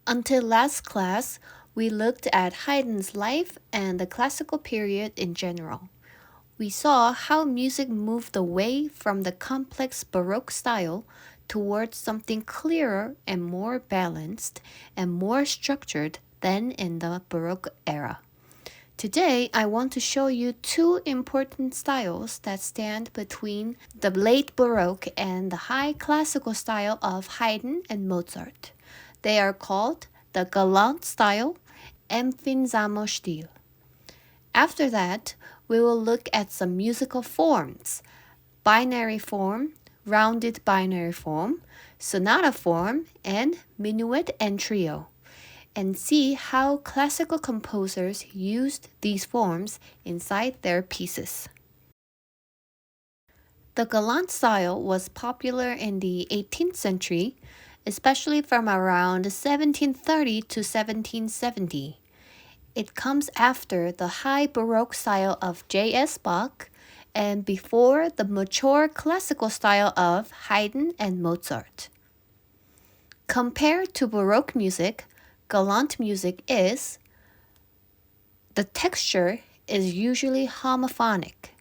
Until last class, we looked at Haydn's life and the classical period in general. We saw how music moved away from the complex Baroque style towards something clearer and more balanced and more structured than in the Baroque era. Today, I want to show you two important styles that stand between the late Baroque and the high classical style of Haydn and Mozart. They are called the Galant style and Finzamo style. After that, we will look at some musical forms: binary form, rounded binary form, sonata form, and minuet and trio, and see how classical composers used these forms inside their pieces. The galant style was popular in the 18th century, especially from around 1730 to 1770. It comes after the high Baroque style of J.S. Bach and before the mature classical style of Haydn and Mozart. Compared to Baroque music, galant music is: the texture is usually homophonic.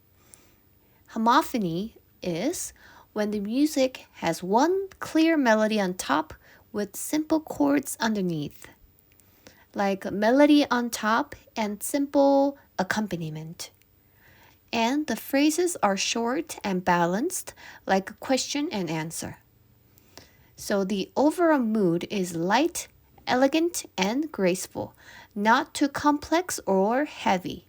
Homophony is when the music has one clear melody on top with simple chords underneath, like melody on top and simple accompaniment. And the phrases are short and balanced, like a question and answer. So the overall mood is light, elegant, and graceful, not too complex or heavy.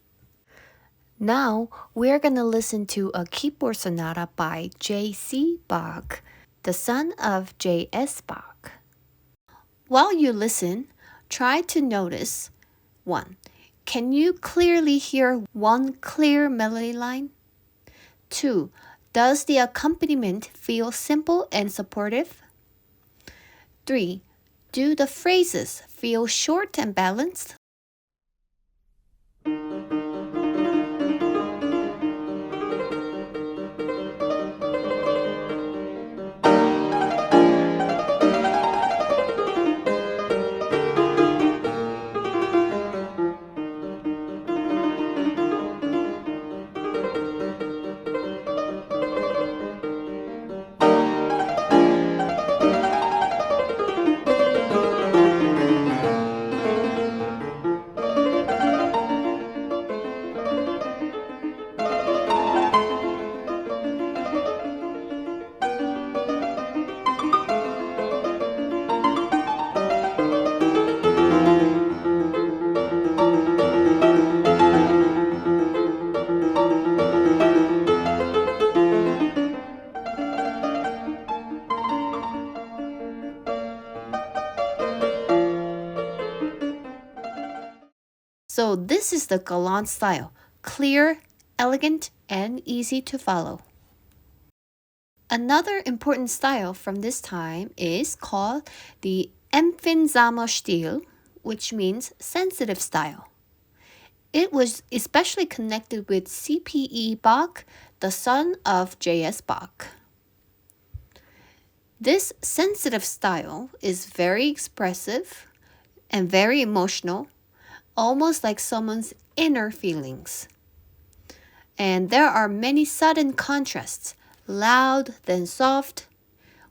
Now, we're going to listen to a keyboard sonata by J.C. Bach, the son of J.S. Bach. While you listen, try to notice: 1. Can you clearly hear one clear melody line? 2. Does the accompaniment feel simple and supportive? 3. Do the phrases feel short and balanced? So this is the galant style: clear, elegant, and easy to follow. Another important style from this time is called the empfinsamer Stil, which means sensitive style. It was especially connected with C.P.E. Bach, the son of J.S. Bach. This sensitive style is very expressive and very emotional, almost like someone's inner feelings. And there are many sudden contrasts: loud then soft,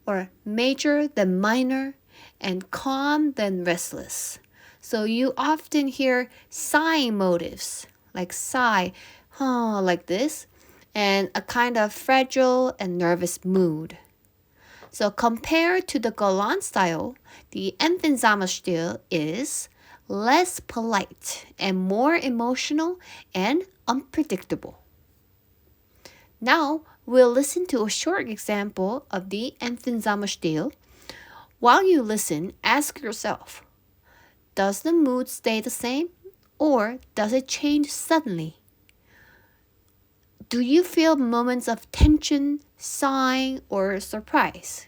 or major then minor, and calm then restless. So you often hear sighing motives, like sigh, like this, and a kind of fragile and nervous mood. So compared to the galant style, the empfinsamer Stil is less polite and more emotional and unpredictable. Now, we'll listen to a short example of the empfinsamer Stil. While you listen, ask yourself: does the mood stay the same, or does it change suddenly? Do you feel moments of tension, sighing, or surprise?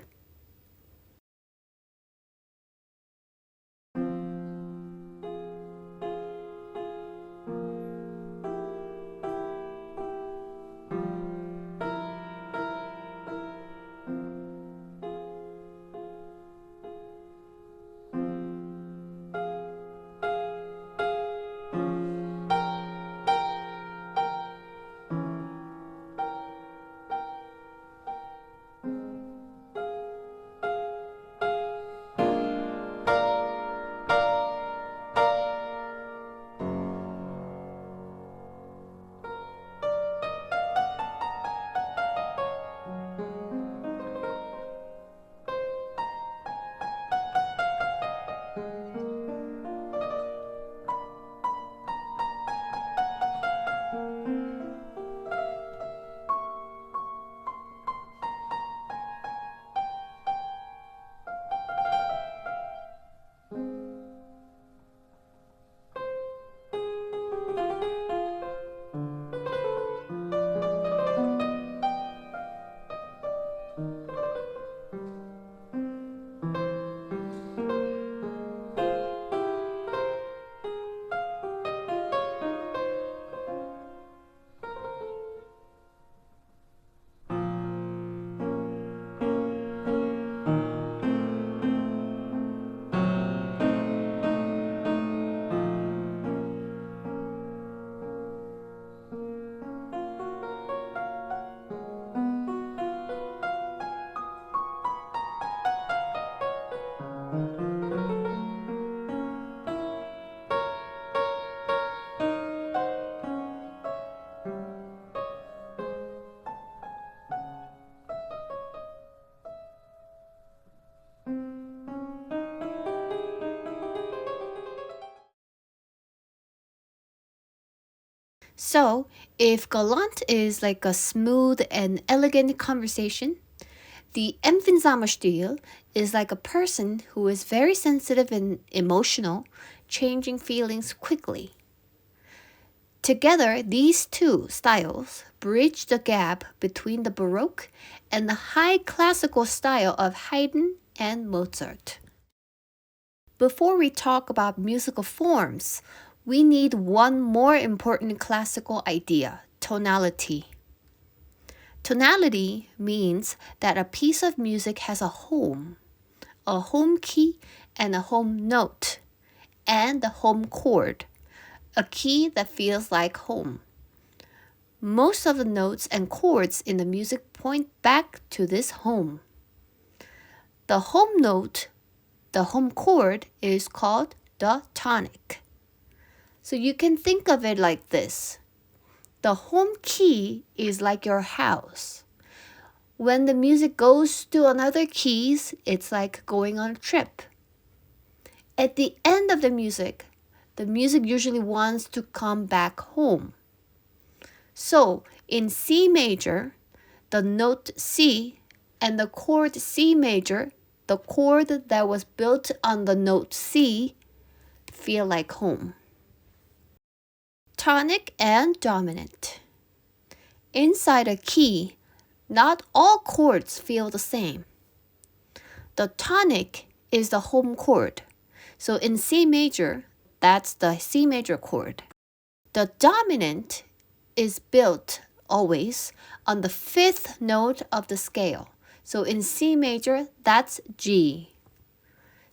So, if galant is like a smooth and elegant conversation, the empfinsamer Stil is like a person who is very sensitive and emotional, changing feelings quickly. Together, these two styles bridge the gap between the Baroque and the high classical style of Haydn and Mozart. Before we talk about musical forms, we need one more important classical idea, tonality. Tonality means that a piece of music has a home key and a home note, and the home chord, a key that feels like home. Most of the notes and chords in the music point back to this home. The home note, the home chord, is called the tonic. So you can think of it like this. The home key is like your house. When the music goes to another keys, it's like going on a trip. At the end of the music usually wants to come back home. So in C major, the note C and the chord C major, the chord that was built on the note C, feel like home. Tonic and dominant. Inside a key, not all chords feel the same. The tonic is the home chord. So in C major, that's the C major chord. The dominant is built always on the fifth note of the scale. So in C major, that's G.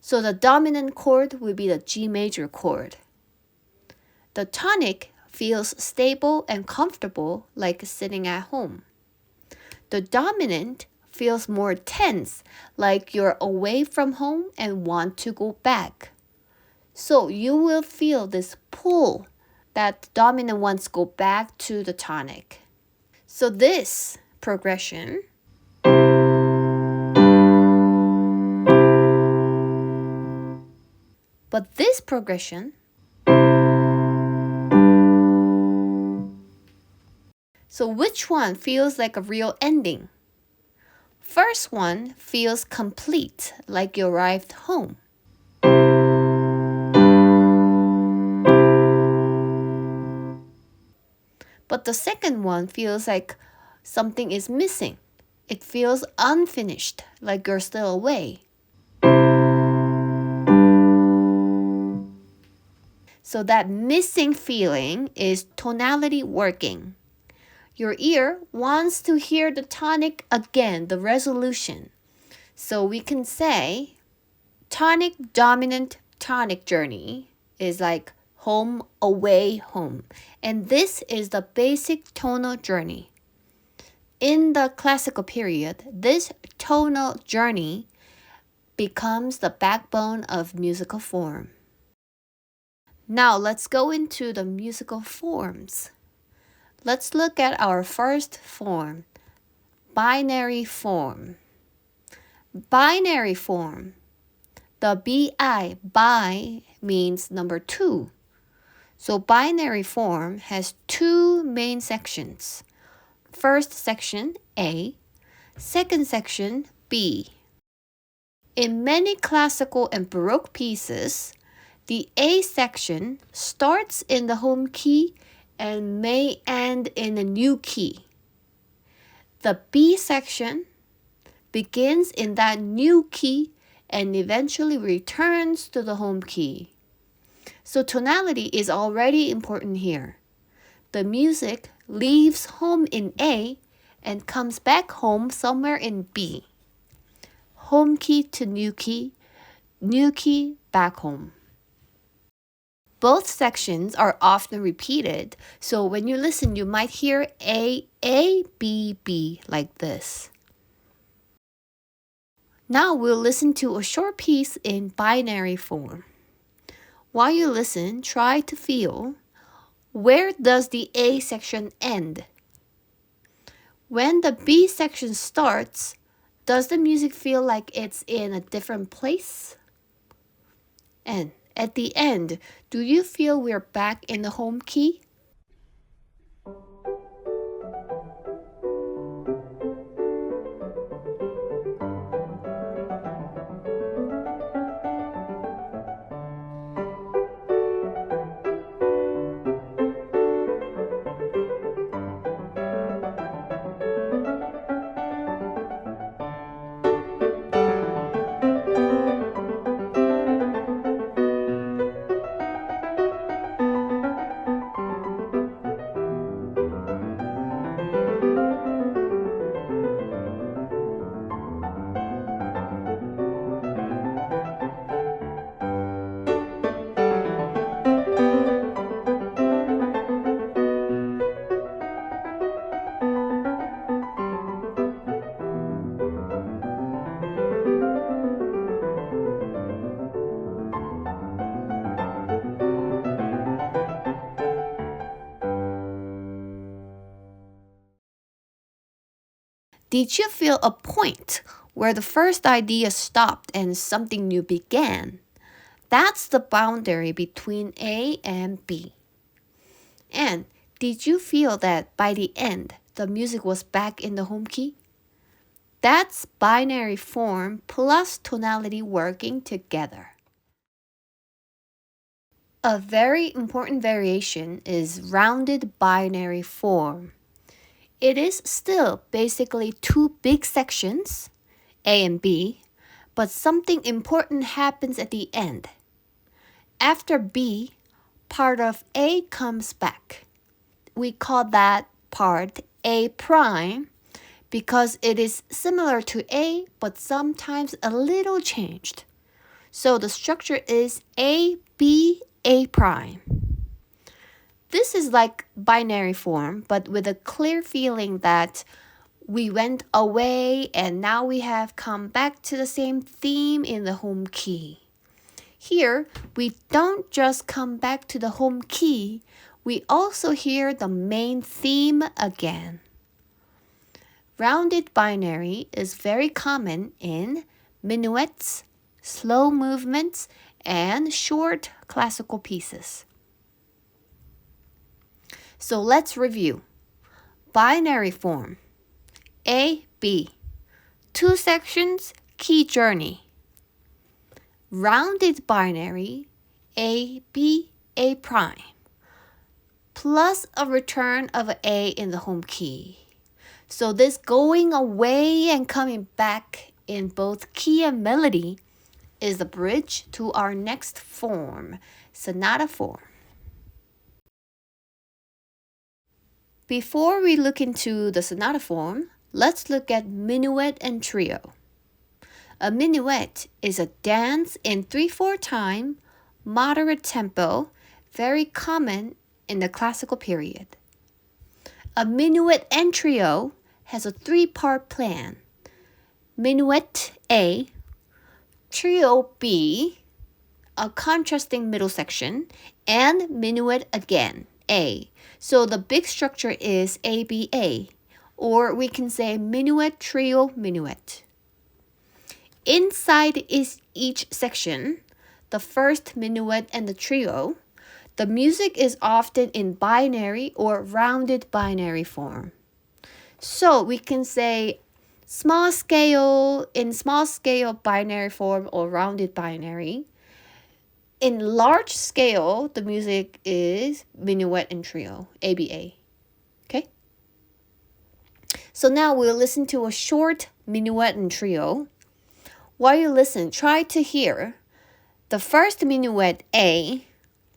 So the dominant chord will be the G major chord. The tonic feels stable and comfortable like sitting at home. The dominant feels more tense, like you're away from home and want to go back. So you will feel this pull that the dominant wants to go back to the tonic. So this progression so which one feels like a real ending? First one feels complete, like you arrived home. But the second one feels like something is missing. It feels unfinished, like you're still away. So that missing feeling is tonality working. Your ear wants to hear the tonic again, the resolution. So we can say tonic dominant tonic journey is like home away home. And this is the basic tonal journey. In the classical period, this tonal journey becomes the backbone of musical form. Now let's go into the musical forms. Let's look at our first form, binary form. Binary form. The bi means number 2. So binary form has 2 main sections. First section, A. Second section, B. In many classical and Baroque pieces, the A section starts in the home key and may end in a new key. The B section begins in that new key and eventually returns to the home key. So tonality is already important here. The music leaves home in A and comes back home somewhere in B. Home key to new key back home. Both sections are often repeated, so when you listen, you might hear A, B, B like this. Now we'll listen to a short piece in binary form. While you listen, try to feel, where does the A section end? When the B section starts, does the music feel like it's in a different place? And at the end, do you feel we're back in the home key? Did you feel a point where the first idea stopped and something new began? That's the boundary between A and B. And did you feel that by the end, the music was back in the home key? That's binary form plus tonality working together. A very important variation is rounded binary form. It is still basically two big sections, A and B, but something important happens at the end. After B, part of A comes back. We call that part A prime because it is similar to A but sometimes a little changed. So the structure is A, B, A prime. This is like binary form, but with a clear feeling that we went away and now we have come back to the same theme in the home key. Here, we don't just come back to the home key, we also hear the main theme again. Rounded binary is very common in minuets, slow movements, and short classical pieces. So let's review. Binary form. A, B. Two sections, key journey. Rounded binary, A, B, A prime. Plus a return of an A in the home key. So this going away and coming back in both key and melody is the bridge to our next form, sonata form. Before we look into the sonata form, let's look at minuet and trio. A minuet is a dance in 3/4 time, moderate tempo, very common in the classical period. A minuet and trio has a 3-part plan. Minuet A, trio B, a contrasting middle section, and minuet again, A. So the big structure is ABA, or we can say minuet, trio, minuet. Inside is each section, the first minuet and the trio, the music is often in binary or rounded binary form. So we can say small scale binary form or rounded binary. In large scale, the music is minuet and trio, ABA. Okay? So now we'll listen to a short minuet and trio. While you listen, try to hear the first minuet A,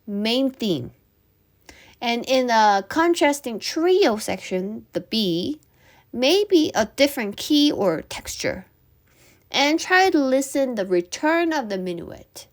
main theme. And in the contrasting trio section, the B, maybe a different key or texture. And try to listen the return of the minuet.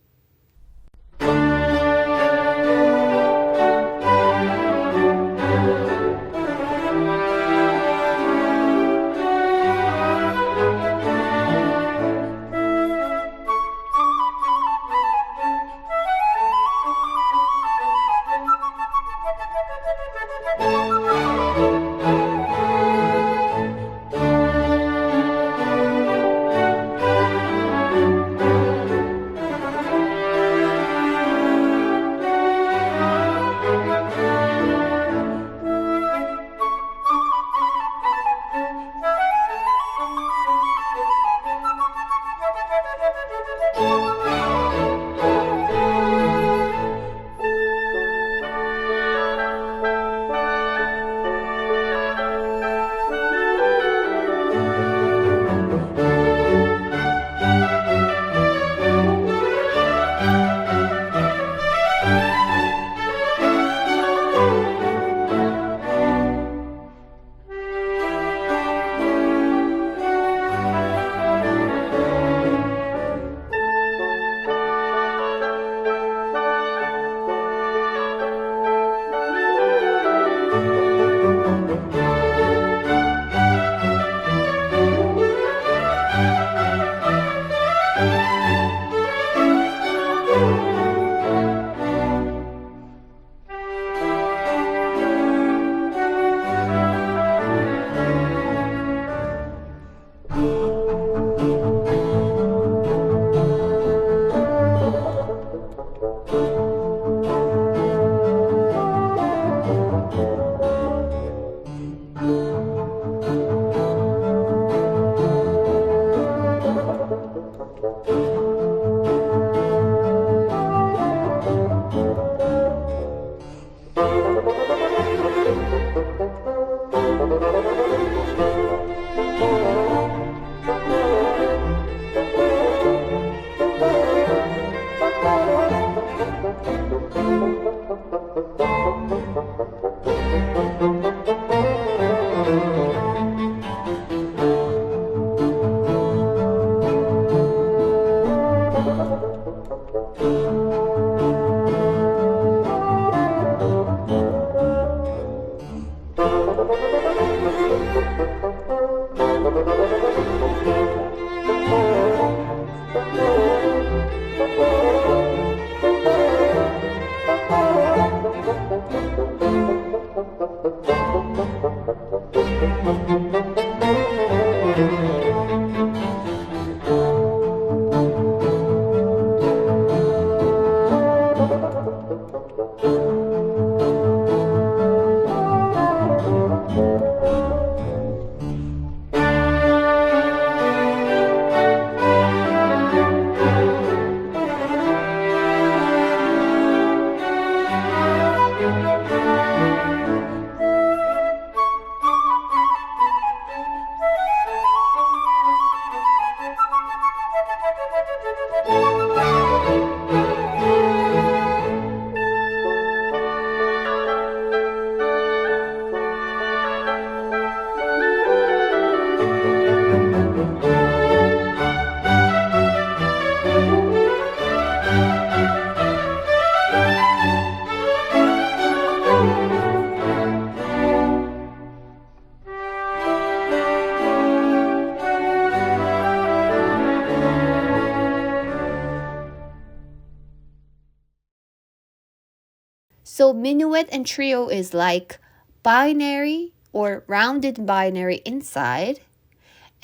So minuet and trio is like binary or rounded binary inside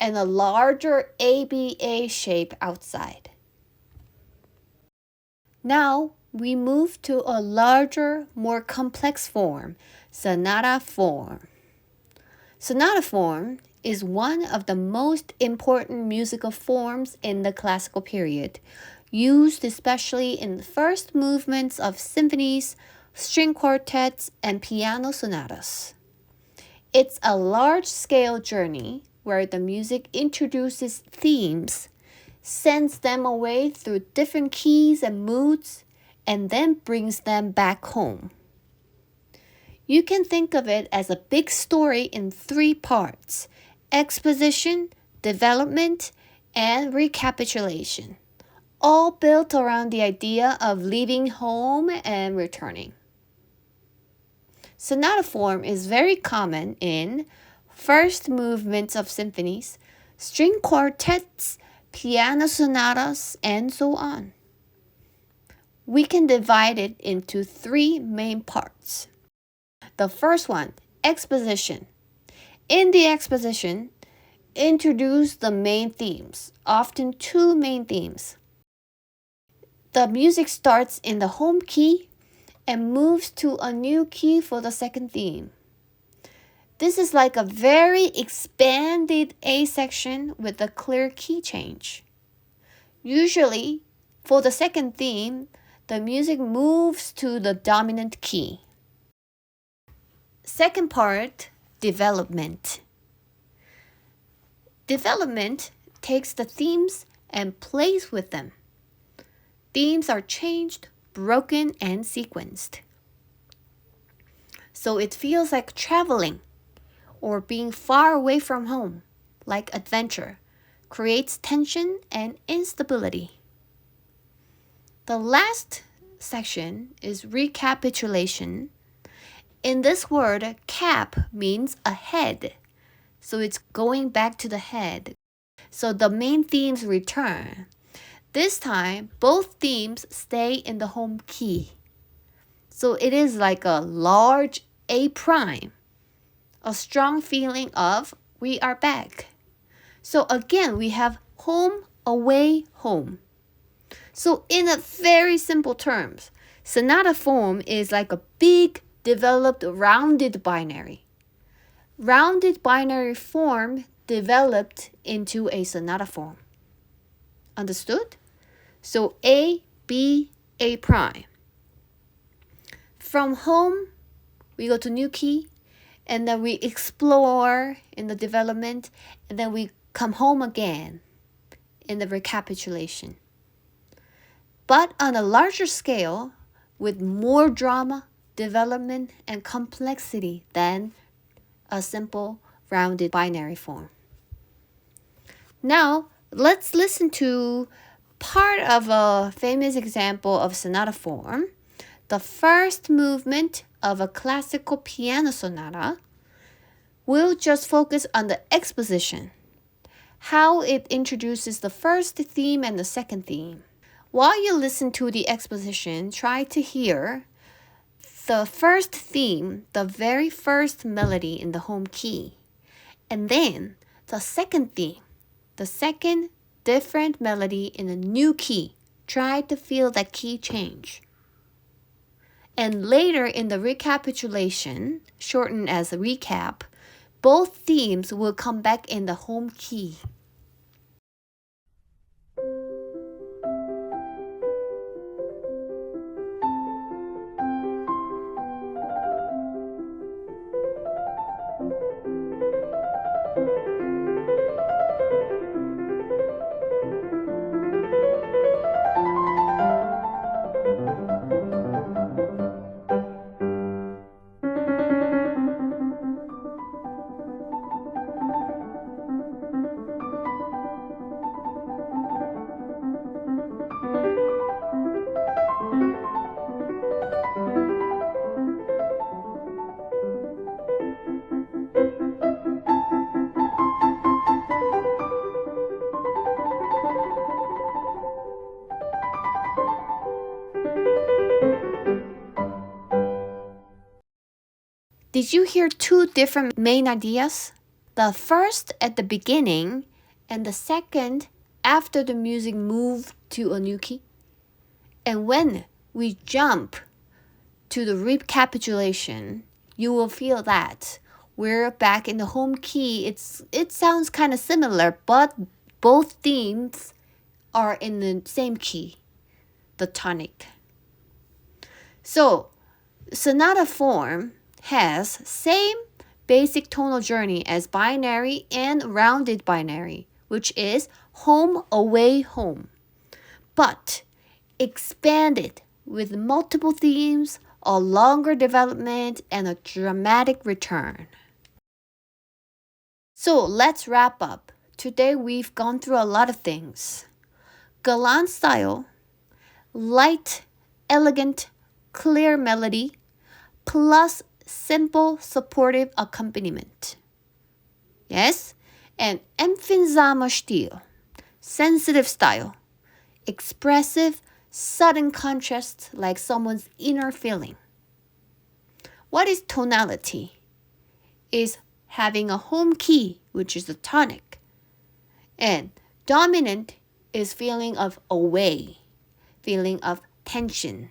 and a larger ABA shape outside. Now we move to a larger, more complex form, sonata form. Sonata form is one of the most important musical forms in the classical period, used especially in the first movements of symphonies, string quartets, and piano sonatas. It's a large-scale journey where the music introduces themes, sends them away through different keys and moods, and then brings them back home. You can think of it as a big story in 3 parts: exposition, development, and recapitulation, all built around the idea of leaving home and returning. Sonata form is very common in first movements of symphonies, string quartets, piano sonatas, and so on. We can divide it into 3 main parts. The first one, exposition. In the exposition, introduce the main themes, often 2 main themes. The music starts in the home key and moves to a new key for the second theme. This is like a very expanded A section with a clear key change. Usually, for the second theme, the music moves to the dominant key. Second part, development. Development takes the themes and plays with them. Themes are changed, broken, and sequenced. So it feels like traveling or being far away from home, like adventure, creates tension and instability. The last section is recapitulation. In this word, cap means ahead, so it's going back to the head. So the main themes return. This time, both themes stay in the home key. So it is like a large A prime, a strong feeling of we are back. So again, we have home, away, home. So in a very simple terms, sonata form is like a big, developed, rounded binary. Rounded binary form developed into a sonata form. Understood? So A, B, A prime. From home, we go to new key, and then we explore in the development, and then we come home again in the recapitulation. But on a larger scale, with more drama, development, and complexity than a simple rounded binary form. Now, let's listen to part of a famous example of sonata form, the first movement of a classical piano sonata. We'll just focus on the exposition, how it introduces the first theme and the second theme. While you listen to the exposition, try to hear the first theme, the very first melody in the home key, and then the second theme, the second different melody in a new key. Try to feel that key change. And later in the recapitulation, shortened as a recap, both themes will come back in the home key. Did you hear two different main ideas? The first at the beginning and the second after the music moved to a new key. And when we jump to the recapitulation, you will feel that we're back in the home key. It sounds kind of similar, but both themes are in the same key, the tonic. So, sonata form has same basic tonal journey as binary and rounded binary, which is home, away, home, but expanded with multiple themes, a longer development, and a dramatic return. So let's wrap up. Today we've gone through a lot of things. Galant style, light, elegant, clear melody, plus simple supportive accompaniment. Yes? And empfinsamer Stil, sensitive style, expressive, sudden contrast like someone's inner feeling. What is tonality? Is having a home key, which is the tonic. And dominant is feeling of away, feeling of tension.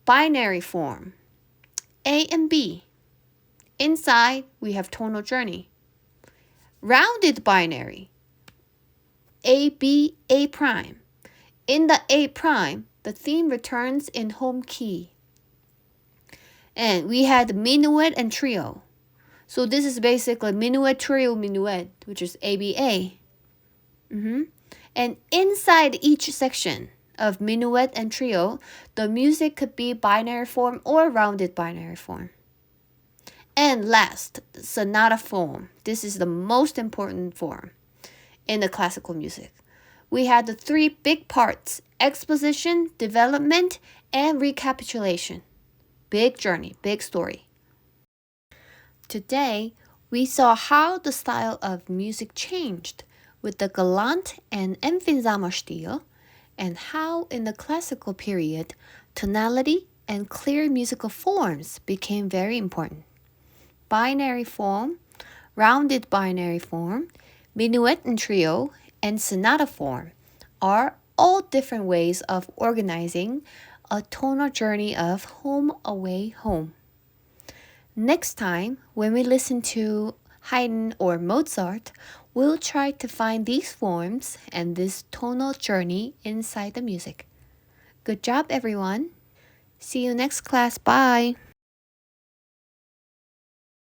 Binary form, A and B. Inside, we have tonal journey. Rounded binary, A, B, A prime. In the A prime, the theme returns in home key. And we had minuet and trio. So this is basically minuet, trio, minuet, which is ABA. And inside each section of minuet and trio, the music could be binary form or rounded binary form. And last, sonata form. This is the most important form in the classical music. We had the three big parts: exposition, development, and recapitulation. Big journey, big story. Today, we saw how the style of music changed with the galant and empfinsamer Stil, and how in the classical period, tonality and clear musical forms became very important. Binary form, rounded binary form, minuet and trio, and sonata form are all different ways of organizing a tonal journey of home, away, home. Next time, when we listen to Haydn or Mozart, we'll try to find these forms and this tonal journey inside the music. Good job, everyone. See you next class. Bye.